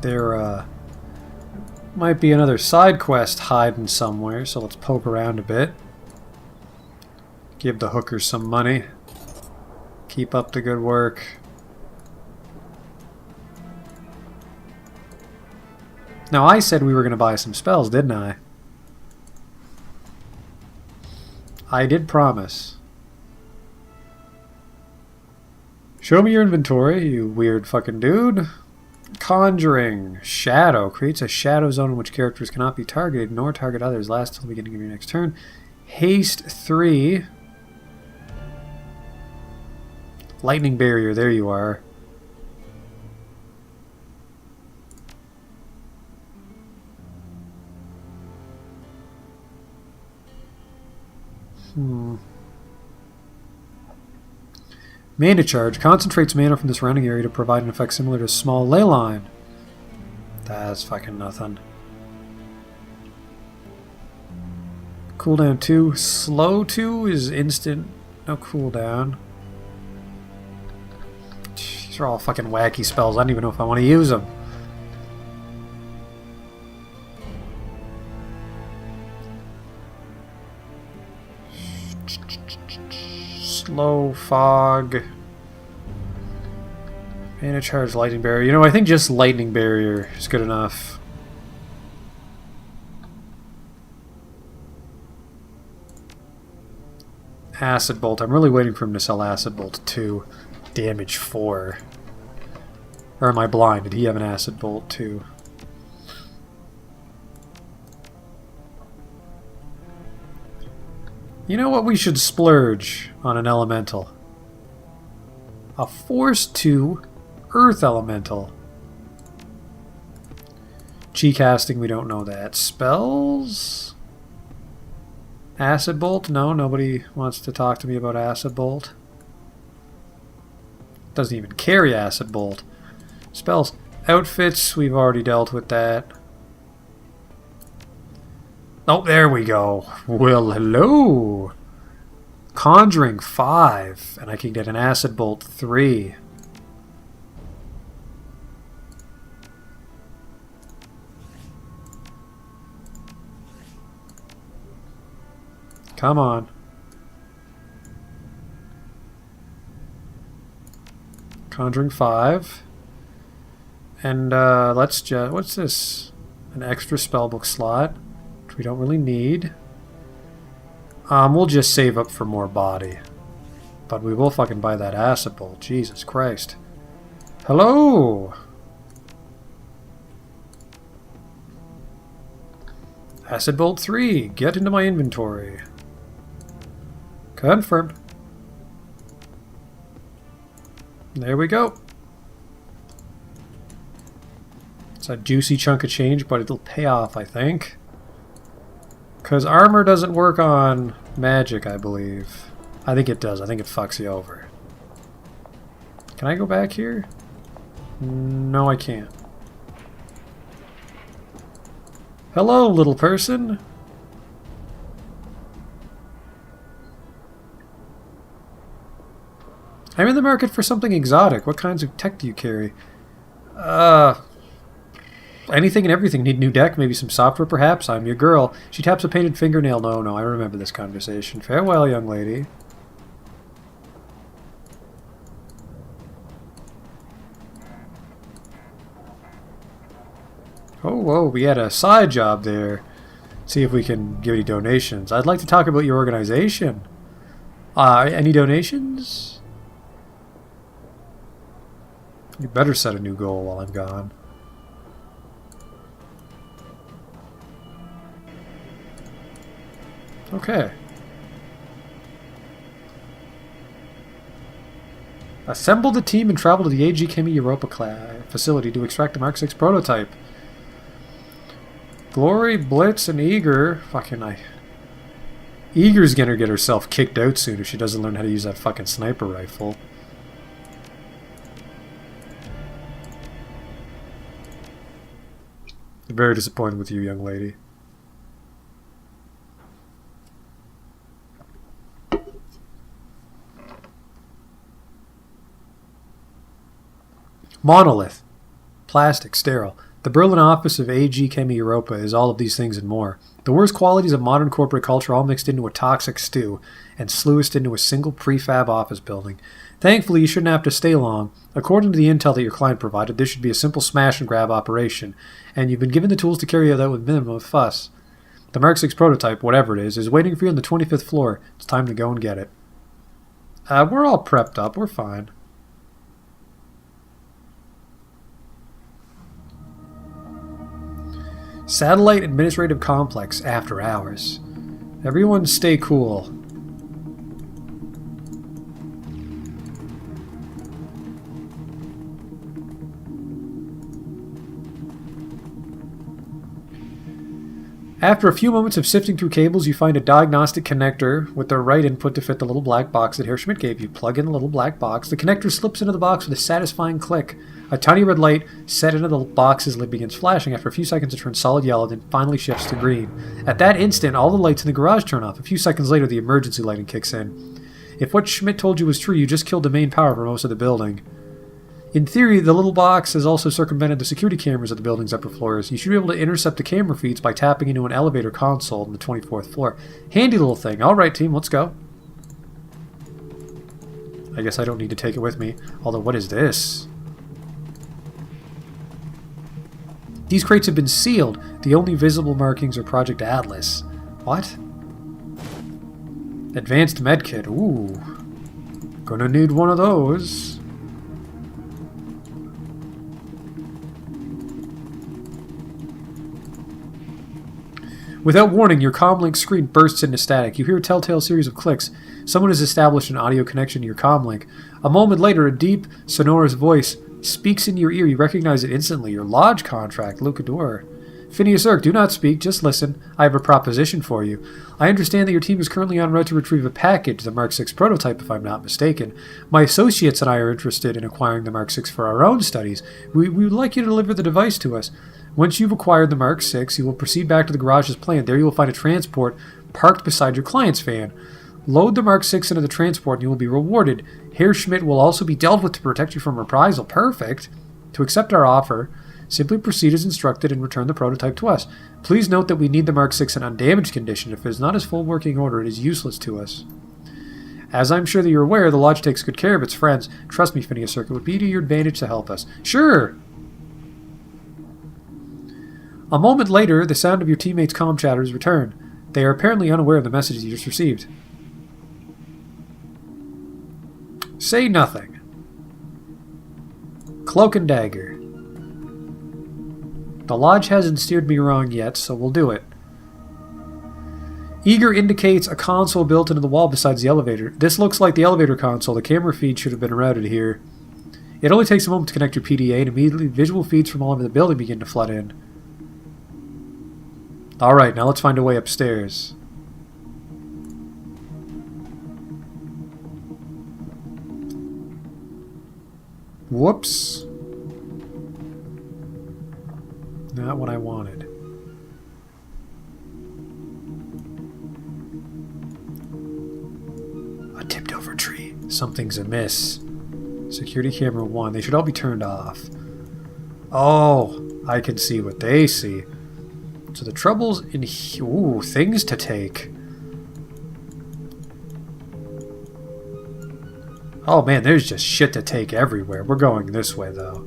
There might be another side quest hiding somewhere, so let's poke around a bit. Give the hookers some money. Keep up the good work. Now, I said we were going to buy some spells, didn't I? I did promise. Show me your inventory, you weird fucking dude. Conjuring. Shadow. Creates a shadow zone in which characters cannot be targeted, nor target others. Lasts till the beginning of your next turn. Haste 3. Lightning barrier. There you are. Mana charge. Concentrates mana from the surrounding area to provide an effect similar to a small ley line. That's fucking nothing. Cooldown 2. Slow 2 is instant. No cooldown. These are all fucking wacky spells. I don't even know if I want to use them. Slow fog. Mana charge, lightning barrier. You know, I think just lightning barrier is good enough. Acid bolt. I'm really waiting for him to sell acid bolt 2. Damage 4. Or am I blind? Did he have an acid bolt 2? You know what? We should splurge on an elemental. A Force 2 Earth Elemental. Chi casting, we don't know that. Spells? Acid Bolt? No, nobody wants to talk to me about Acid Bolt. Doesn't even carry Acid Bolt. Spells. Outfits, we've already dealt with that. Oh, there we go. Well, hello. Conjuring 5, and I can get an Acid Bolt 3. Come on. Conjuring 5. And let's just... What's this? An extra spellbook slot, which we don't really need. We'll just save up for more body. But we will fucking buy that acid bolt. Jesus Christ. Hello! Acid bolt 3. Get into my inventory. Confirmed. There we go. It's a juicy chunk of change, but it'll pay off, I think. Because armor doesn't work on magic, I believe. I think it does. I think it fucks you over. Can I go back here? No, I can't. Hello, little person. I'm in the market for something exotic. What kinds of tech do you carry? Anything and everything. Need a new deck? Maybe some software, perhaps? I'm your girl. She taps a painted fingernail. No, I remember this conversation. Farewell, young lady. Oh, whoa, we had a side job there. See if we can give any donations. I'd like to talk about your organization. Any donations? You better set a new goal while I'm gone. Okay. Assemble the team and travel to the AG Chemie Europa facility to extract the Mark 6 prototype. Glory, Blitz, and Eager. Fucking Eager's gonna get herself kicked out soon if she doesn't learn how to use that fucking sniper rifle. I'm very disappointed with you, young lady. Monolith. Plastic, sterile. The Berlin office of AG Chemie Europa is all of these things and more. The worst qualities of modern corporate culture all mixed into a toxic stew and sluiced into a single prefab office building. Thankfully, you shouldn't have to stay long. According to the intel that your client provided, this should be a simple smash-and-grab operation, and you've been given the tools to carry it out with minimum of fuss. The Mark 6 prototype, whatever it is waiting for you on the 25th floor. It's time to go and get it. We're all prepped up. We're fine. Satellite Administrative Complex, after hours. Everyone stay cool. After a few moments of sifting through cables, you find a diagnostic connector with the right input to fit the little black box that Herr Schmidt gave you. Plug in the little black box. The connector slips into the box with a satisfying click. A tiny red light set into the box's lid begins flashing. After a few seconds, it turns solid yellow, then finally shifts to green. At that instant, all the lights in the garage turn off. A few seconds later, the emergency lighting kicks in. If what Schmidt told you was true, you just killed the main power for most of the building. In theory, the little box has also circumvented the security cameras at the building's upper floors. You should be able to intercept the camera feeds by tapping into an elevator console on the 24th floor. Handy little thing. Alright, team, let's go. I guess I don't need to take it with me. Although, what is this? These crates have been sealed. The only visible markings are Project Atlas. What? Advanced medkit. Ooh. Gonna need one of those. Without warning, your comlink screen bursts into static. You hear a telltale series of clicks. Someone has established an audio connection to your comlink. A moment later, a deep, sonorous voice speaks in your ear. You recognize it instantly. Your lodge contract, Lucador. Phineas Urk, do not speak, just listen. I have a proposition for you. I understand that your team is currently en route to retrieve a package, the Mark 6 prototype, if I'm not mistaken. My associates and I are interested in acquiring the Mark 6 for our own studies. We would like you to deliver the device to us. Once you've acquired the Mark 6, you will proceed back to the garage as planned. There you will find a transport parked beside your client's van. Load the Mark 6 into the transport and you will be rewarded. Herr Schmidt will also be dealt with to protect you from reprisal. Perfect. To accept our offer, simply proceed as instructed and return the prototype to us. Please note that we need the Mark 6 in undamaged condition. If it is not in full working order, it is useless to us. As I'm sure that you're aware, the Lodge takes good care of its friends. Trust me, Phineas Urk, it would be to your advantage to help us. Sure! A moment later, the sound of your teammates' comm chatters return. They are apparently unaware of the messages you just received. Say nothing. Cloak and dagger. The Lodge hasn't steered me wrong yet, so we'll do it. Eager indicates a console built into the wall besides the elevator. This looks like the elevator console. The camera feed should have been routed here. It only takes a moment to connect your PDA, and immediately visual feeds from all over the building begin to flood in. Alright, now let's find a way upstairs. Whoops. Not what I wanted. A tipped over tree. Something's amiss. Security camera 1. They should all be turned off. Oh, I can see what they see. So the trouble's in here. Ooh, things to take. Oh man, there's just shit to take everywhere. We're going this way, though.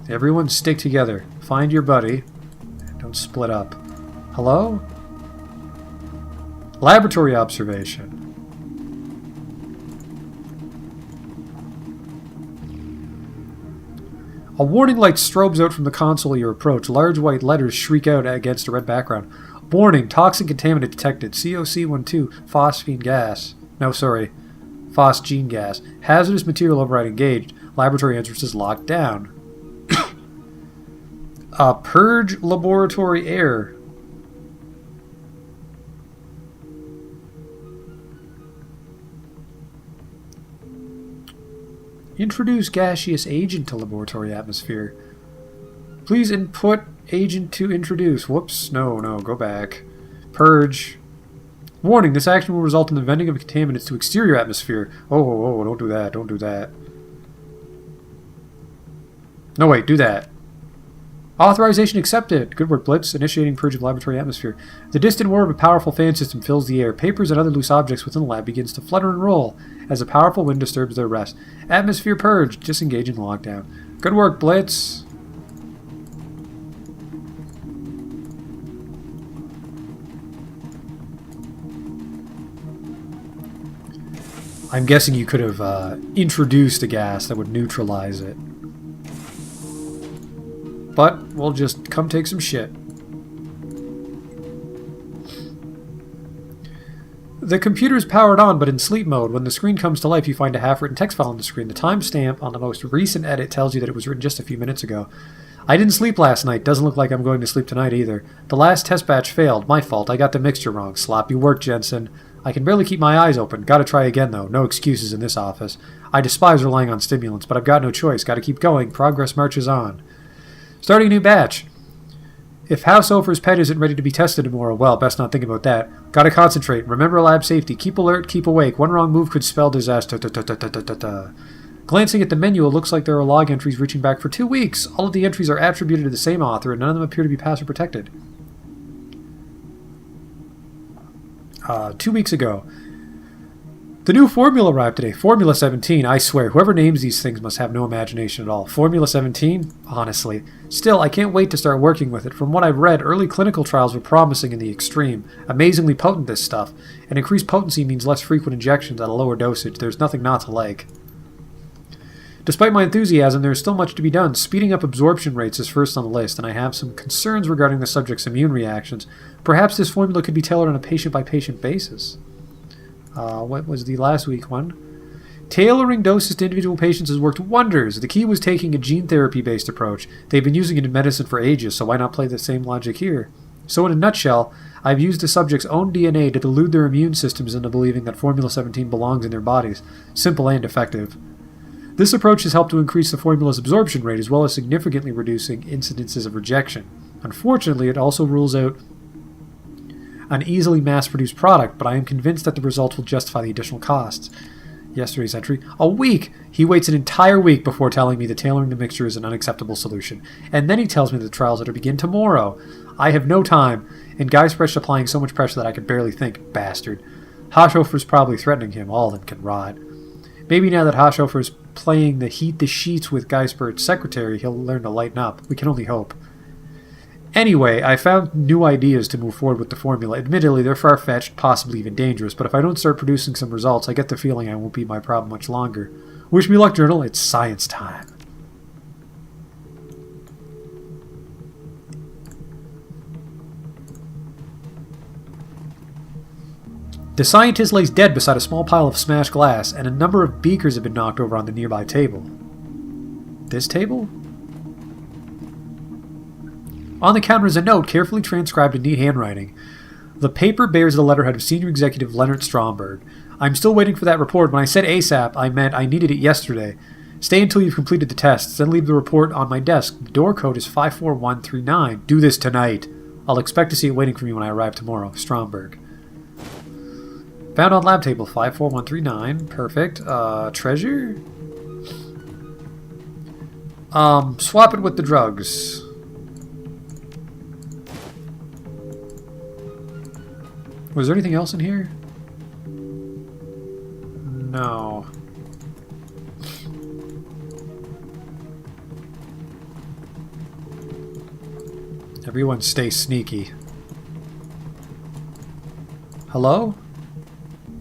Everyone stick together. Find your buddy. Don't split up. Hello? Laboratory observation. A warning light strobes out from the console at your approach. Large white letters shriek out against a red background. Warning, toxic contaminant detected. COC12, phosphine gas. No, sorry. Phosgene gas. Hazardous material override engaged. Laboratory entrance is locked down. Purge laboratory air. Introduce gaseous agent to laboratory atmosphere. Please input agent to introduce. Whoops. No, go back. Purge. Warning, this action will result in the venting of contaminants to exterior atmosphere. Oh, don't do that, don't do that. No, wait, do that. Authorization accepted. Good work, Blitz. Initiating purge of laboratory atmosphere. The distant whir of a powerful fan system fills the air. Papers and other loose objects within the lab begins to flutter and roll as a powerful wind disturbs their rest. Atmosphere purged. Disengaging lockdown. Good work, Blitz. I'm guessing you could have introduced a gas that would neutralize it. But we'll just come take some shit. The computer is powered on, but in sleep mode. When the screen comes to life, you find a half-written text file on the screen. The timestamp on the most recent edit tells you that it was written just a few minutes ago. I didn't sleep last night. Doesn't look like I'm going to sleep tonight either. The last test batch failed. My fault. I got the mixture wrong. Sloppy work, Jensen. I can barely keep my eyes open. Gotta try again, though. No excuses in this office. I despise relying on stimulants, but I've got no choice. Gotta keep going. Progress marches on. Starting a new batch. If House Ophir's pet isn't ready to be tested tomorrow, well, best not think about that. Gotta concentrate. Remember lab safety. Keep alert, keep awake. One wrong move could spell disaster. Glancing at the menu, it looks like there are log entries reaching back for 2 weeks. All of the entries are attributed to the same author, and none of them appear to be password protected. 2 weeks ago. The new formula arrived today. Formula 17. I swear, whoever names these things must have no imagination at all. Formula 17? Honestly. Still, I can't wait to start working with it. From what I've read, early clinical trials were promising in the extreme. Amazingly potent, this stuff. And increased potency means less frequent injections at a lower dosage. There's nothing not to like. Despite my enthusiasm, there is still much to be done. Speeding up absorption rates is first on the list, and I have some concerns regarding the subject's immune reactions. Perhaps this formula could be tailored on a patient-by-patient basis. What was the last week one? Tailoring doses to individual patients has worked wonders. The key was taking a gene therapy-based approach. They've been using it in medicine for ages, so why not play the same logic here? So in a nutshell, I've used the subject's own DNA to delude their immune systems into believing that Formula 17 belongs in their bodies. Simple and effective. This approach has helped to increase the formula's absorption rate as well as significantly reducing incidences of rejection. Unfortunately, it also rules out an easily mass-produced product, but I am convinced that the results will justify the additional costs. Yesterday's entry. A week! He waits an entire week before telling me that tailoring the mixture is an unacceptable solution. And then he tells me that the trials are to begin tomorrow. I have no time, and Geisbrecht's applying so much pressure that I can barely think. Bastard. Hoshofer's probably threatening him. All of them can rot. Maybe now that Hoshofer's playing the heat the sheets with Geisbrecht's secretary, he'll learn to lighten up. We can only hope. Anyway, I found new ideas to move forward with the formula. Admittedly, they're far-fetched, possibly even dangerous, but if I don't start producing some results, I get the feeling I won't be my problem much longer. Wish me luck, Journal. It's science time. The scientist lays dead beside a small pile of smashed glass, and a number of beakers have been knocked over on the nearby table. This table? On the counter is a note, carefully transcribed in neat handwriting. The paper bears the letterhead of Senior Executive Leonard Stromberg. I'm still waiting for that report. When I said ASAP, I meant I needed it yesterday. Stay until you've completed the tests, then leave the report on my desk. The door code is 54139. Do this tonight. I'll expect to see it waiting for me when I arrive tomorrow. Stromberg. Found on lab table 54139. Perfect. Treasure? Swap it with the drugs. Was there anything else in here? No. Everyone stay sneaky. Hello?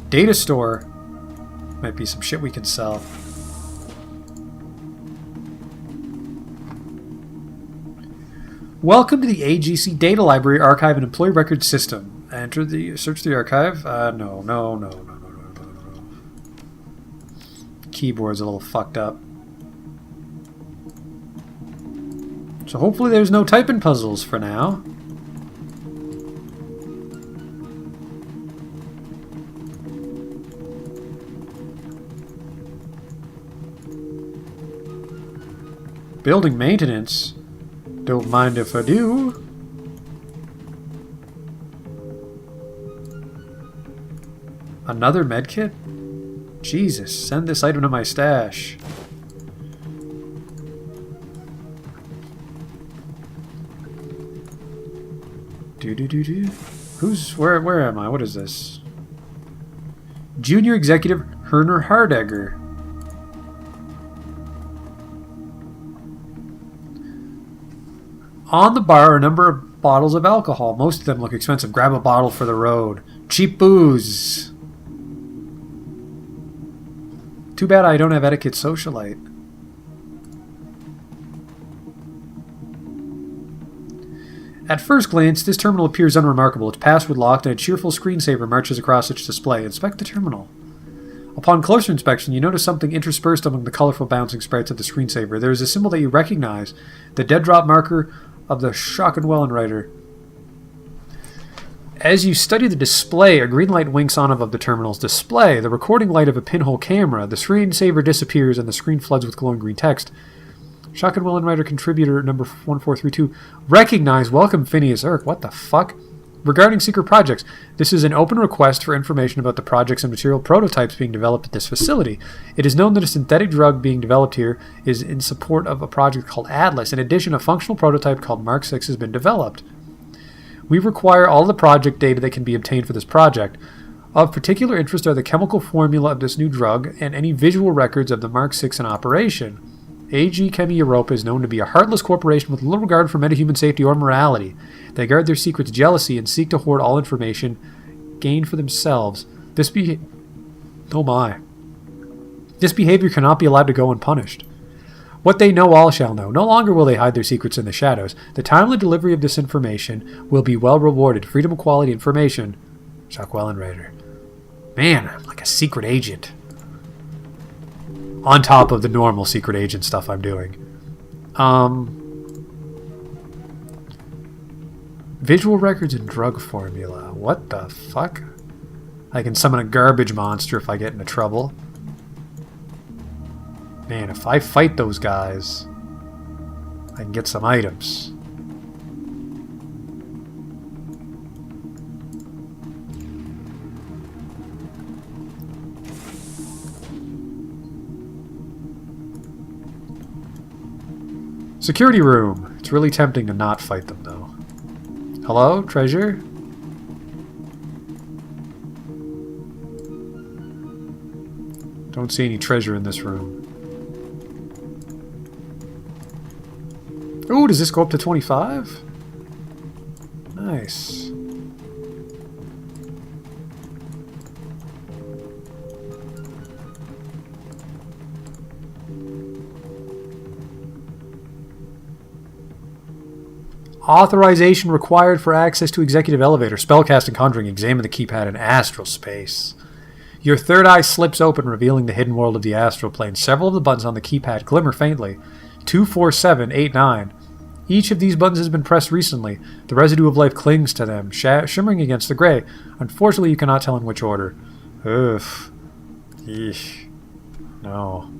Data store. Might be some shit we can sell. Welcome to the AGC Data Library Archive and Employee Records System. Search the archive. No. Keyboard's a little fucked up. So hopefully there's no typing puzzles for now. Building maintenance. Don't mind if I do. Another medkit? Jesus, send this item to my stash. Where am I? What is this? Junior Executive Herner Hardegger. On the bar are a number of bottles of alcohol. Most of them look expensive. Grab a bottle for the road. Cheap booze. Too bad I don't have etiquette socialite. At first glance, this terminal appears unremarkable. Its password locked and a cheerful screensaver marches across its display. Inspect the terminal. Upon closer inspection, you notice something interspersed among the colorful bouncing sprites of the screensaver. There is a symbol that you recognize, the dead drop marker of the Schockenwellenreiter. As you study the display, a green light winks on above the terminal's display. The recording light of a pinhole camera. The screensaver disappears and the screen floods with glowing green text. Schockenwellenreiter contributor number 1432. Recognize. Welcome, Phineas Irk. What the fuck? Regarding secret projects, this is an open request for information about the projects and material prototypes being developed at this facility. It is known that a synthetic drug being developed here is in support of a project called Atlas. In addition, a functional prototype called Mark 6 has been developed. We require all the project data that can be obtained for this project. Of particular interest are the chemical formula of this new drug and any visual records of the Mark 6 in operation. AG Chemi Europa is known to be a heartless corporation with little regard for metahuman safety or morality. They guard their secrets jealously and seek to hoard all information gained for themselves. This behavior cannot be allowed to go unpunished. What they know, all shall know. No longer will they hide their secrets in the shadows. The timely delivery of this information will be well rewarded. Freedom, equality, information. Schockenwellenreiter. Man, I'm like a secret agent. On top of the normal secret agent stuff I'm doing. Visual records and drug formula. What the fuck? I can summon a garbage monster if I get into trouble. Man, if I fight those guys, I can get some items. Security room. It's really tempting to not fight them, though. Hello, treasure? Don't see any treasure in this room. Ooh, does this go up to 25? Nice. Authorization required for access to executive elevator. Spellcasting, conjuring, examine the keypad in astral space. Your third eye slips open, revealing the hidden world of the astral plane. Several of the buttons on the keypad glimmer faintly. 2, 4, 7, 8, 9. Each of these buttons has been pressed recently. The residue of life clings to them, shimmering against the gray. Unfortunately, you cannot tell in which order. Ugh. Eesh. No.